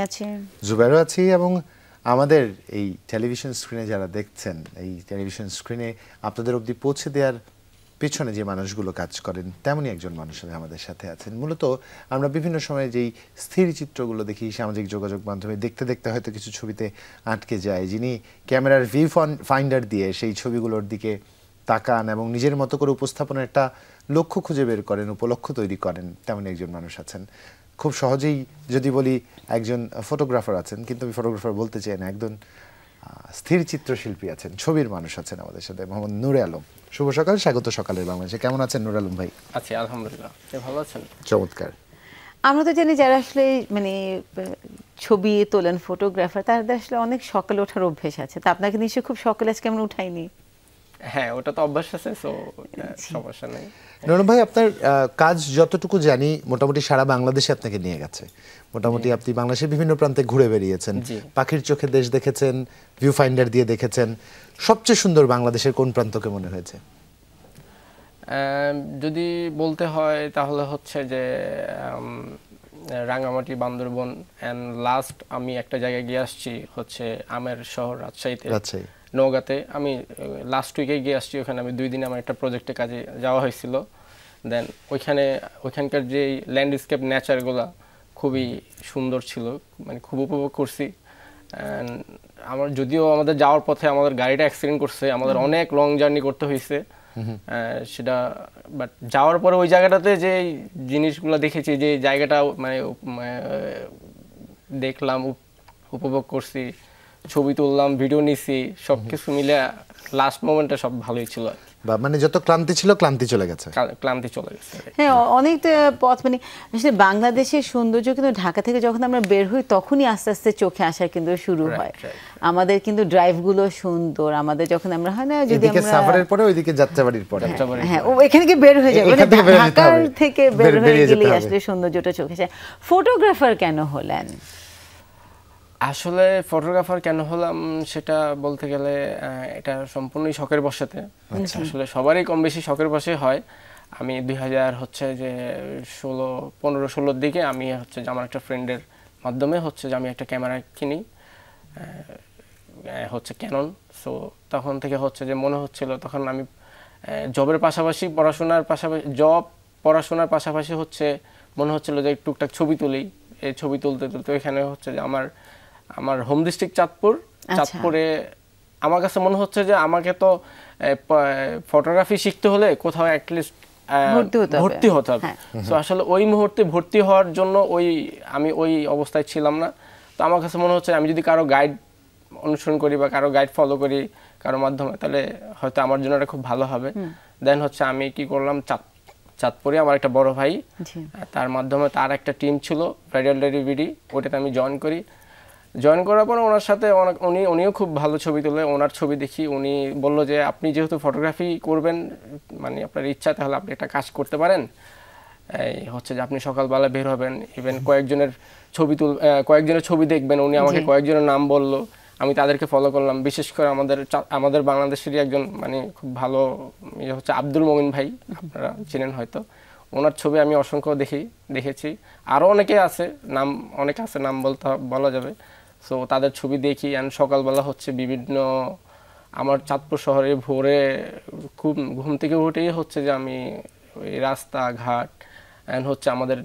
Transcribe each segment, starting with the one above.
আছে, জুবাইরও আছি, এবং আমাদের এই টেলিভিশন স্ক্রিনে যারা দেখছেন, এই টেলিভিশন স্ক্রিনে আপনাদের অবধি পৌঁছে দেওয়ার পেছনে যে মানুষগুলো কাজ করেন তেমনই একজন মানুষ আমাদের সাথে আছেন। মূলত আমরা বিভিন্ন সময়ে যেই স্থির চিত্রগুলো দেখি সামাজিক যোগাযোগ মাধ্যমে, দেখতে দেখতে হয়তো কিছু ছবিতে আটকে যায়, যিনি ক্যামেরার ভিউ ফাইন্ডার দিয়ে সেই ছবিগুলোর দিকে তাকান এবং নিজের মতো করে উপস্থাপনের একটা লক্ষ্য খুঁজে বের করেন, উপলক্ষ তৈরি করেন, তেমনই একজন মানুষ আছেন। খুব সহজেই যদি বলি একজন ফটোগ্রাফার আছেন, কিন্তু আমি ফটোগ্রাফার বলতে চাই না, একজন স্থির চিত্রশিল্পী আছেন, ছবির মানুষ আছেন আমাদের সাথে, মোহাম্মদ নূরে আলম। শুভ সকাল, স্বাগত সকালের বাংলাদেশে। কেমন আছেন নূরে আলম ভাই? আছি আলহামদুলিল্লাহ, ভালো আছেন? চমৎকার। আমরা তো জানি যারা আসলে মানে ছবি তোলেন, ফটোগ্রাফার, তাদের আসলে অনেক সকালে ওঠার অভ্যেস আছে। তা আপনাকে নিশ্চয়ই খুব সকালে আজকে কেমন উঠাইনি? হ্যাঁ, ওটা তো অভ্যাস আছে, সো সমস্যা নেই। নূরে ভাই, আপনার কাজ যতটুকু জানি মোটামুটি সারা বাংলাদেশে আপনাকে নিয়ে গেছে। মোটামুটি আপনি বাংলাদেশের বিভিন্ন প্রান্তে ঘুরে বেরিয়েছেন, পাখির চোখে দেশ দেখেছেন, ভিউ ফাইন্ডার দিয়ে দেখেছেন। সবচেয়ে সুন্দর বাংলাদেশের কোন প্রান্তকে মনে হয়েছে? যদি বলতে হয় তাহলে হচ্ছে যে রাঙ্গামাটি, বান্দরবন, অ্যান্ড লাস্ট আমি একটা জায়গায় গিয়ে আসছি হচ্ছে আমের শহর রাজশাহীতে, নওগাঁতে। আমি লাস্ট উইকে গিয়ে আসছি, ওখানে আমি 2 দিন আমার একটা প্রজেক্টে কাজে যাওয়া হয়েছিল। দেন ওইখানকার যে ল্যান্ডস্কেপ নেচারগুলো খুবই সুন্দর ছিল, মানে খুব উপভোগ করছি। আমার যদিও আমাদের যাওয়ার পথে আমাদের গাড়িটা অ্যাক্সিডেন্ট করছে, আমাদের অনেক লং জার্নি করতে হয়েছে সেটা, বাট যাওয়ার পরে ওই জায়গাটাতে যে জিনিসগুলো দেখেছি, যে জায়গাটা মানে দেখলাম, উপভোগ করছি, ছবি তুললাম, ভিডিও নিছি, সবকিছু মিলে লাস্ট মোমেন্টে সব ভালোই ছিল। মানে যত ক্লান্তি ছিল ক্লান্তি চলে গেছে, ক্লান্তি চলে গেছে। হ্যাঁ, অনেক পথ, মানে আসলে বাংলাদেশের সৌন্দর্য কিন্তু ঢাকা থেকে যখন আমরা বের হই তখনই আস্তে আস্তে চোখে আসা কিন্তু শুরু হয়। আমাদের কিন্তু ড্রাইভগুলো সুন্দর, আমাদের যখন আমরা হয় না, যদি আমরা সাফারের পরে ওইদিকে যাত্রাবাড়ির পরে, হ্যাঁ, ও এখান থেকে বের হয়ে যাবে, ঢাকা থেকে বের হয়ে গেলে আসলে সৌন্দর্যটা চোখে আসে। ফটোগ্রাফার কেন হলেন? আসলে ফটোগ্রাফার কেন হলাম সেটা বলতে গেলে এটা সম্পূর্ণই শখের বশতে। আসলে সবারই কম বেশি শখের বশে হয়। আমি 2015-16 দিকে আমি হচ্ছে যে আমার একটা ফ্রেন্ডের মাধ্যমে হচ্ছে যে আমি একটা ক্যামেরা কিনি, হচ্ছে ক্যানন। সো তখন থেকে হচ্ছে যে মনে হচ্ছিল, তখন আমি জবের পাশাপাশি পড়াশোনার পাশাপাশি হচ্ছে মনে হচ্ছিল যে টুকটাক ছবি তুলি। এই ছবি তুলতে তুলতে এখানে হচ্ছে যে আমার হোম ডিস্ট্রিক্ট চাঁদপুরে আমার কাছে মনে হচ্ছে যে আমাকে তো ফটোগ্রাফি শিখতে হলে কোথাও অ্যাটলিস্ট ভর্তি হতে হবে। তো আসলে ওই মুহূর্তে ভর্তি হওয়ার জন্য আমি ওই অবস্থায় ছিলাম না। তো আমার কাছে মনে হচ্ছে আমি যদি কারো গাইড অনুসরণ করি বা কারো গাইড ফলো করি কারো মাধ্যমে, তাহলে হয়তো আমার জন্য এটা খুব ভালো হবে। দেন হচ্ছে আমি কি করলাম, চাঁদপুরে আমার একটা বড় ভাই, তার মাধ্যমে তার একটা টিম ছিল ব্রাইডাল ডেলিভারি, ওটাতে আমি জয়েন করার পর ওনার সাথে উনিও খুব ভালো ছবি তোলে। ওনার ছবি দেখি, উনি বললো যে আপনি যেহেতু ফটোগ্রাফি করবেন, মানে আপনার ইচ্ছা, তাহলে আপনি একটা কাজ করতে পারেন। এই হচ্ছে যে আপনি সকালবেলা বের হবেন, ইভেন কয়েকজনের ছবি দেখবেন। উনি আমাকে কয়েকজনের নাম বললো, আমি তাদেরকে ফলো করলাম। বিশেষ করে আমাদের বাংলাদেশেরই একজন মানে খুব ভালো হচ্ছে আব্দুল মমিন ভাই, আপনারা চেনেন হয়তো। ওনার ছবি আমি অসংখ্য দেখেছি। আরও অনেকে আছে, নাম বলা যাবে। সো তাদের ছবি দেখি, অ্যান্ড সকালবেলা হচ্ছে বিভিন্ন আমার চাঁদপুর শহরে ভোরে ঘুম থেকে উঠেই হচ্ছে যে আমি ওই রাস্তাঘাট অ্যান্ড হচ্ছে আমাদের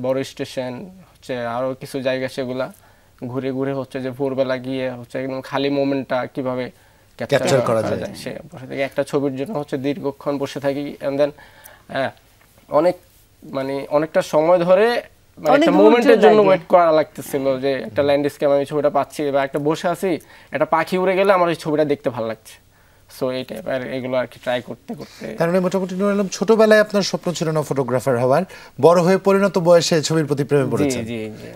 বড় স্টেশন হচ্ছে আরও কিছু জায়গা, সেগুলা ঘুরে ঘুরে হচ্ছে যে ভোরবেলা গিয়ে হচ্ছে একদম খালি মোমেন্টটা কিভাবে ক্যাপচার করা যায়, সে বসে থেকে একটা ছবির জন্য হচ্ছে দীর্ঘক্ষণ বসে থাকি। অ্যান্ড দেন অনেকটা সময় ধরে একটা মোমেন্টের জন্য ওয়েট করা লাগতেছিল, যে একটা ল্যান্ডস্কেপ আমি ছবিটা পাচ্ছি বা একটা বসে আছি, একটা পাখি উড়ে গেলে আমার এই ছবিটা দেখতে ভালো লাগছে। সো এই টাইপের এগুলো আর কি ট্রাই করতে তার মানে মোটামুটি ছোটবেলায় আপনার স্বপ্ন ছিল না ফটোগ্রাফার হওয়ার, বড় হয়ে পরিণত বয়সে ছবির প্রতি প্রেমে পড়েছেন।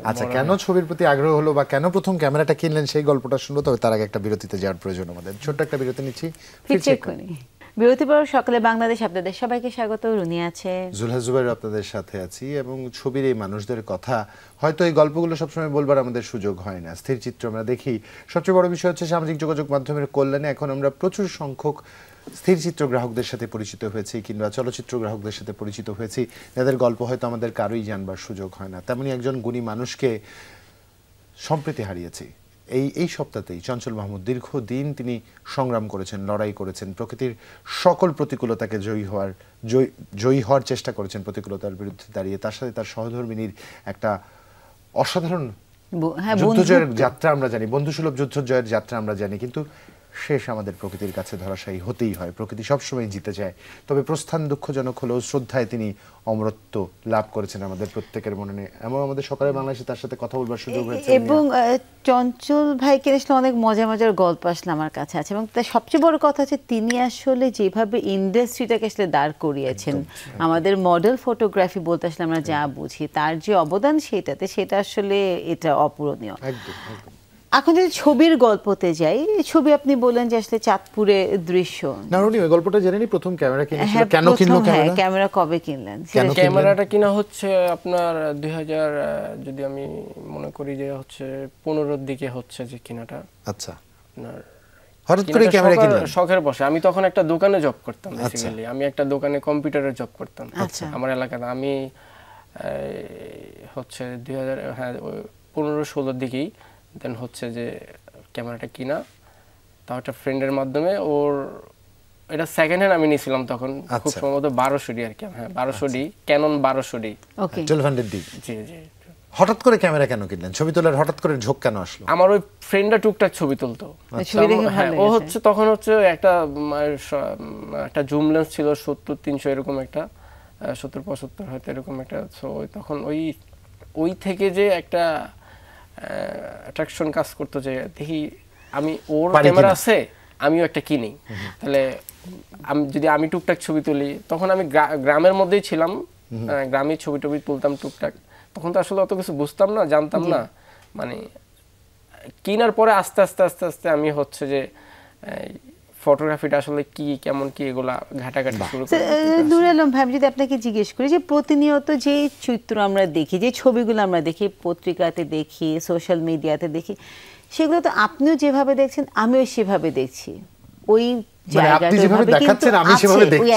আচ্ছা, কেন ছবির প্রতি আগ্রহ হলো বা কেন প্রথম ক্যামেরাটা কিনলেন সেই গল্পটা শুনবো, তবে তার আগে একটা বিরতিতে যাওয়ার প্রয়োজন আমাদের। ছোট্ট একটা বিরতি নিচ্ছি, বিরতি পর সকালে বাংলাদেশ, আপনাদের সবাইকে স্বাগত। রুনি আছে, জুলহা জুবাইর আপনাদের সাথে আছি, এবং ছবির এই মানুষদের কথা হয়তো এই গল্পগুলো সবসময় বলবার আমাদের সুযোগ হয় না। স্থির চিত্র আমরা দেখি, সবচেয়ে বড় বিষয় হচ্ছে সামাজিক যোগাযোগ মাধ্যমের কল্যাণে এখন আমরা প্রচুর সংখ্যক স্থির চিত্র গ্রাহকদের সাথে পরিচিত হয়েছি, কিংবা চলচ্চিত্র গ্রাহকদের সাথে পরিচিত হয়েছি, যাদের গল্প হয়তো আমাদের কারোই জানবার সুযোগ হয় না। তেমনি একজন গুণী মানুষকে সম্প্রীতি হারিয়েছি। এই সপ্তাহতেই চঞ্চল মাহমুদ দীর্ঘদিন তিনি সংগ্রাম করেছেন, লড়াই করেছেন, প্রকৃতির সকল প্রতিকূলতাকে জয়ী হওয়ার চেষ্টা করেছেন, প্রতিকূলতার বিরুদ্ধে দাঁড়িয়ে। তার সাথে তার সহধর্মিনীর একটা অসাধারণ যুদ্ধ জয়ের যাত্রা আমরা জানি, বন্ধুসুলভ যুদ্ধ জয়ের যাত্রা আমরা জানি, কিন্তু শেষ আমাদের প্রকৃতির কাছে ধরাশায়ী হতেই হয়। প্রকৃতি সবসময় জিতে যায়। তবে প্রস্থান দুঃখজনক হলেও শ্রদ্ধায় তিনি অমরত্ব লাভ করেছেন আমাদের প্রত্যেকের মনে, এবং আমাদের সকালে বাংলাদেশে তার সাথে কথা বলবার সুযোগ হয়েছে। এবং চঞ্চল ভাইকে আসলে অনেক মজার গল্প আসলে আমার কাছে আছে, এবং তার সবচেয়ে বড় কথা হচ্ছে তিনি আসলে যেভাবে ইন্ডাস্ট্রিটাকে আসলে দাঁড় করিয়েছেন, আমাদের মডেল ফটোগ্রাফি বলতে আসলে আমরা যা বুঝি, তার যে অবদান সেটা আসলে এটা অপূরণীয়। একদম একদম। এখন যদি ছবির গল্পতে যাই, ছবি আপনি বলেন যে আসলে চাঁদপুরে দৃশ্য, না রনি ওই গল্পটা জেনে নি। প্রথম ক্যামেরা কিনেছিল, কেন কিনলো ক্যামেরা কবে কিনলেন? ক্যামেরাটা কিনা হচ্ছে আপনার 2000 যদি আমি মনে করি যে হচ্ছে 15-র দিকে হচ্ছে যে কিনাটা। আচ্ছা, আপনার হঠাৎ করে ক্যামেরা কিনলেন? শখের বসে। আমি তখন একটা দোকানে জব করতাম, বেসিক্যালি আমি একটা দোকানে কম্পিউটারে জব করতাম আমার এলাকাতে। আমি হচ্ছে 2015-16 দিকেই দেন হচ্ছে যে ক্যামেরাটা কিনা, তাও একটা ফ্রেন্ডের মাধ্যমে। ওর এটা সেকেন্ড হ্যান্ড আমি নিয়েছিলাম তখন, খুব সম্ভবত 1200D আর কি। হ্যাঁ 1200D, ক্যানন 1200D। ওকে, 1200D। জি জি। হঠাৎ করে ক্যামেরা কেন কিনলেন? ছবি তোলার হঠাৎ করে ঝোঁক কেন আসলো? আমার ওই ফ্রেন্ডটা টুকটাক ছবি তুলতো। হ্যাঁ, ও হচ্ছে তখন হচ্ছে একটা জুম লেন্স ছিল 70-300 এরকম একটা, 70-75 হয়তো এরকম একটা। সো তখন ওই থেকে যে একটা অ্যাট্রাকশন কাজ করতো যে দেখি আমি ওর ক্যামেরা আছে, আমিও একটা কিনি, তাহলে আমি টুকটাক ছবি তুলি। তখন আমি গ্রামের মধ্যেই ছিলাম, গ্রামে ছবি টবি তুলতাম টুকটাক। তখন তো আসলে অত কিছু বুঝতাম না, জানতাম না। মানে কিনার পরে আস্তে আস্তে আস্তে আস্তে আমি হচ্ছে যে ফটোগ্রাফিটা আসলে কি কেমন কি এগুলা ঘাটাঘাটি শুরু করি। নূর আলম ভাই, যদি আপনাকে জিজ্ঞেস করি যে প্রতিনিয়ত যে চিত্র আমরা দেখি, যে ছবিগুলো আমরা দেখি, পত্রিকাতে দেখি, সোশ্যাল মিডিয়াতে দেখি, সেগুলো তো আপনিও যেভাবে দেখছেন আমিও সেভাবে দেখছি। ওই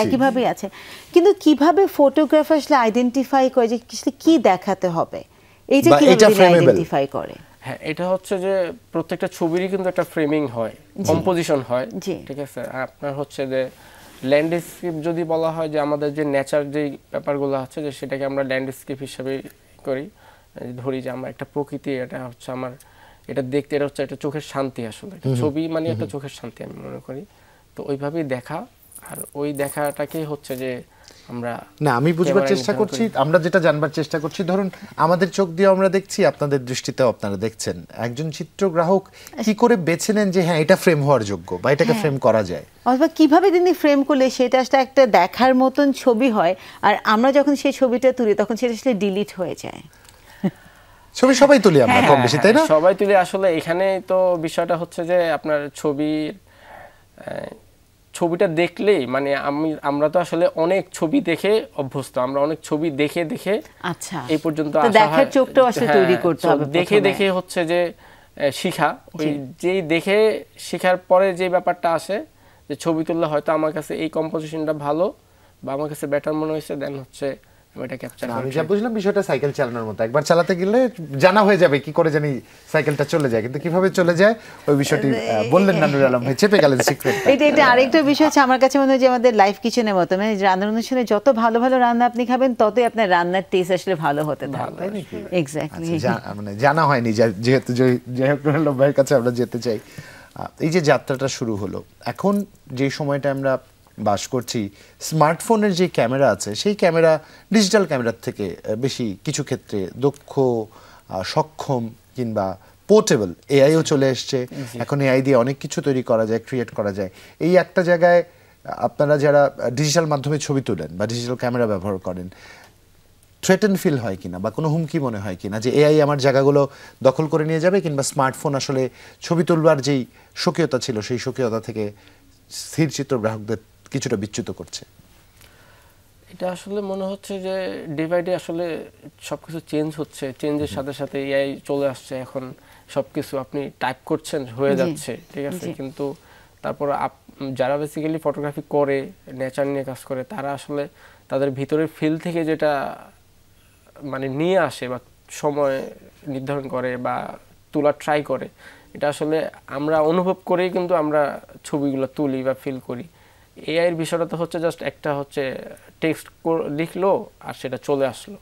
একইভাবে আছে, কিন্তু কিভাবে ফটোগ্রাফার আসলে আইডেন্টিফাই করে যে কি দেখাতে হবে, এইটা কিভাবে আইডেন্টিফাই করে? হ্যাঁ, এটা হচ্ছে যে প্রত্যেকটা ছবিরই কিন্তু একটা ফ্রেমিং হয়, কম্পোজিশন হয়, ঠিক আছে। আপনার হচ্ছে যে ল্যান্ডস্কেপ যদি বলা হয় যে আমাদের যে নেচার যে ব্যাপারগুলো আছে, যে সেটাকে আমরা ল্যান্ডস্কেপ হিসেবে করি, ধরি যে আমরা একটা প্রকৃতি, এটা হচ্ছে আমার এটা দেখতে, এটা হচ্ছে একটা চোখের শান্তি। আসলে ছবি মানে একটা চোখের শান্তি আমি মনে করি। তো ওইভাবেই দেখা, আর ওই দেখাটাকেই হচ্ছে যে আমি বুঝবার চেষ্টা করছি, আমরা যেটা জানবার চেষ্টা করছি, ধরুন আমাদের চোখ দিয়ে আমরা দেখছি, আপনাদের দৃষ্টিতেও আপনারা দেখছেন। একজন চিত্রগ্রাহক কি করে বেছে নেন যে হ্যাঁ এটা ফ্রেম হওয়ার যোগ্য বা এটাকে ফ্রেম করা যায়, অথবা কিভাবে তিনি ফ্রেম করলে সেটা আসলে একটা দেখার মতন ছবি হয়, আর আমরা যখন সেই ছবিটা তুলি তখন সেটা আসলে ডিলিট হয়ে যায়? ছবি সবাই তুলি আমরা কম বেশি, তাই না? সবাই তুলি। আসলে এখানে তো বিষয়টা হচ্ছে যে আপনার ছবিটা দেখলেই মানে আমরা তো আসলে অনেক ছবি দেখে অভ্যস্ত, আমরা অনেক ছবি দেখে দেখে আচ্ছা এই পর্যন্ত দেখার চোখটাও আসলে তৈরি করতে হবে। দেখে দেখে হচ্ছে যে শিখা, ওই যেই দেখে শেখার পরে যে ব্যাপারটা আসে যে ছবি তুললে হয়তো আমার কাছে এই কম্পোজিশনটা ভালো বা আমার কাছে বেটার মনে হয়েছে, দেন হচ্ছে আমি যা বুঝলাম বিষয়টা সাইকেল চালানোর মতো, একবার চালাতে গেলে জানা হয়ে যাবে কি করে জানি সাইকেলটা চলে যায়, কিন্তু কিভাবে চলে যায় ওই বিষয়টি বললেন না নূর আলম ভাই, চেপে গেলেন সিক্রেটটা। এটা আরেকটা বিষয় হচ্ছে আমার কাছে মনে হয় যে আমাদের লাইফ কিচেনের মতো, মানে রান্নার অনুষ্ঠানে যত ভালো ভালো রান্না আপনি খাবেন ততই আপনার রান্নার টেস্ট আসলে ভালো হতে থাকবে। এক্স্যাক্টলি, মানে জানা হয়নি, যেহেতু যাই হোক নূর আলম ভাইয়ের কাছে আমরা যেতে চাই। এই যে যাত্রাটা শুরু হলো, এখন যে সময়টা আমরা বাস করছি, স্মার্টফোনের যে ক্যামেরা আছে সেই ক্যামেরা ডিজিটাল ক্যামেরার থেকে বেশি কিছু ক্ষেত্রে দক্ষ, সক্ষম কিংবা পোর্টেবল। এআইও চলে এসছে, এখন এআই দিয়ে অনেক কিছু তৈরি করা যায়, ক্রিয়েট করা যায়। এই একটা জায়গায় আপনারা যারা ডিজিটাল মাধ্যমে ছবি তোলেন বা ডিজিটাল ক্যামেরা ব্যবহার করেন, থ্রেটেন ফিল হয় কিনা বা কোনো হুমকি মনে হয় কিনা যে এআই আমার জায়গাগুলো দখল করে নিয়ে যাবে, কিংবা স্মার্টফোন আসলে ছবি তুলবার যেই স্বকীয়তা ছিল সেই স্বকীয়তা থেকে স্থির চিত্র গ্রাহকদের কিছুটা বিচ্যুত করছে? এটা আসলে মনে হচ্ছে যে ডে বাই ডে আসলে সবকিছু চেঞ্জ হচ্ছে, চেঞ্জের সাথে সাথে এআই চলে আসছে। এখন সবকিছু আপনি টাইপ করছেন হয়ে যাচ্ছে, ঠিক আছে। কিন্তু তারপর যারা বেসিক্যালি ফটোগ্রাফি করে, নেচার নিয়ে কাজ করে, তারা আসলে তাদের ভিতরের ফিল থেকে যেটা মানে নিয়ে আসে বা সময় নির্ধারণ করে বা তোলার ট্রাই করে, এটা আসলে আমরা অনুভব করেই কিন্তু আমরা ছবিগুলো তুলি বা ফিল করি। এআই এর বিষয়টা তো হচ্ছে জাস্ট একটা হচ্ছে টেক্সট লিখলো আর সেটা চলে আসলো।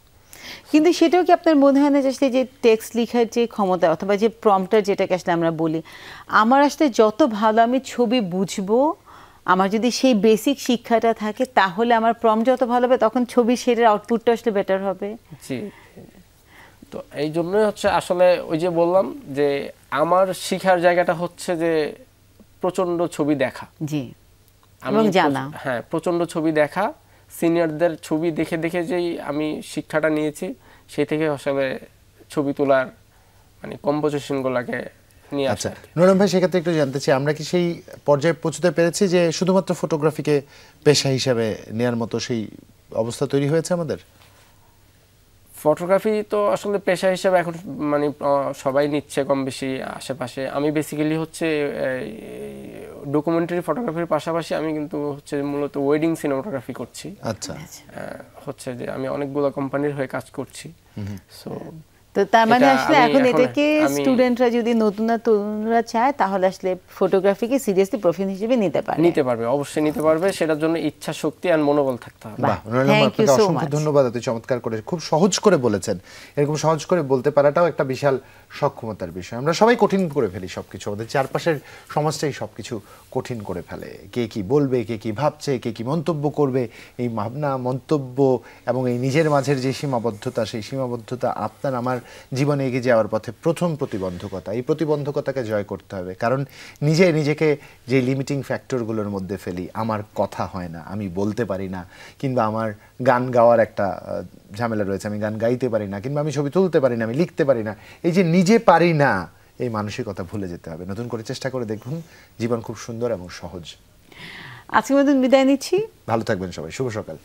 কিন্তু সেটাও কি আপনার মনে হয় না যে আসলে যে টেক্সট লেখার যে ক্ষমতা অথবা যে প্রম্পটার যেটাকে আসলে আমরা বলি, আমার আসলে যত ভালো আমি ছবি বুঝবো, আমার যদি সেই বেসিক শিক্ষাটা থাকে তাহলে আমার প্রম্পট যত ভালো হবে তখন ছবি সেটার আউটপুটটা আসলে বেটার হবে। জি, তো এই জন্যই হচ্ছে আসলে ওই যে বললাম যে আমার শিখার জায়গাটা হচ্ছে যে প্রচন্ড ছবি দেখা। জি, এবং জানা। হ্যাঁ, প্রচন্ড ছবি দেখা, সিনিয়রদের ছবি দেখে দেখে যেই আমি শিক্ষাটা নিয়েছি, সেই থেকে আসলে ছবি তোলার মানে কম্পোজিশনগুলোকে নিয়ে আসা। আচ্ছা নুরুল ভাই, সেক্ষেত্রে একটু জানতে চাই, আমরা কি সেই পর্যায়ে পৌঁছতে পেরেছি যে শুধুমাত্র ফটোগ্রাফিকে পেশা হিসাবে নেয়ার মতো সেই অবস্থা তৈরি হয়েছে আমাদের? ফটোগ্রাফি তো আসলে পেশা হিসেবে এখন মানে সবাই নিচ্ছে কম বেশি আশেপাশে। আমি বেসিক্যালি হচ্ছে ডকুমেন্টারি ফটোগ্রাফির পাশাপাশি আমি কিন্তু হচ্ছে মূলত ওয়েডিং সিনেমাটোগ্রাফি করছি। আচ্ছা, হচ্ছে যে আমি অনেকগুলো কোম্পানির হয়ে কাজ করছি। সো তো তার মানে আসলে এখন এটাকে স্টুডেন্টরা যদি নতুন তরুণরা চায় তাহলে আসলে ফটোগ্রাফিকে সিরিয়াসলি প্রফেশন হিসেবে নিতে পারবে, অবশ্যই নিতে পারবে। সেটার জন্য ইচ্ছা শক্তি আর মনোবল থাকতে হবে। বাহ, আপনাকে অসংখ্য ধন্যবাদ, এত চমৎকার করে খুব সহজ করে বলেছেন। এরকম সহজ করে বলতে পারাটাও একটা বিশাল সক্ষমতার বিষয়। আমরা সবাই কঠিন করে ফেলি সবকিছু, আমাদের চারপাশের সমাজটাই সবকিছু কঠিন করে ফেলে। কে কি বলবে, কে কি ভাবছে, কে কি মন্তব্য করবে, এই ভাবনা মন্তব্য এবং এই নিজের মাঝের যে সীমাবদ্ধতা, সেই সীমাবদ্ধতা আপনার আমার জীবনে এগিয়ে যাওয়ার পথে প্রথম প্রতিবন্ধকতা। এই প্রতিবন্ধকতাকে জয় করতে হবে, কারণ নিজেকে যে লিমিটিং ফ্যাক্টরগুলোর মধ্যে ফেলি, আমার কথা হয় না, আমি বলতে পারি না, কিংবা আমার গান গাওয়ার একটা ঝামেলা রয়েছে, আমি গান গাইতে পারি না, কিংবা আমি ছবি তুলতে পারি না, আমি লিখতে পারি না, এই যে নিজে পারি না, এই মানসিকতা ভুলে যেতে হবে। নতুন করে চেষ্টা করে দেখুন, জীবন খুব সুন্দর এবং সহজ। আজকের মতন বিদায় নিচ্ছি, ভালো থাকবেন সবাই, শুভ সকাল।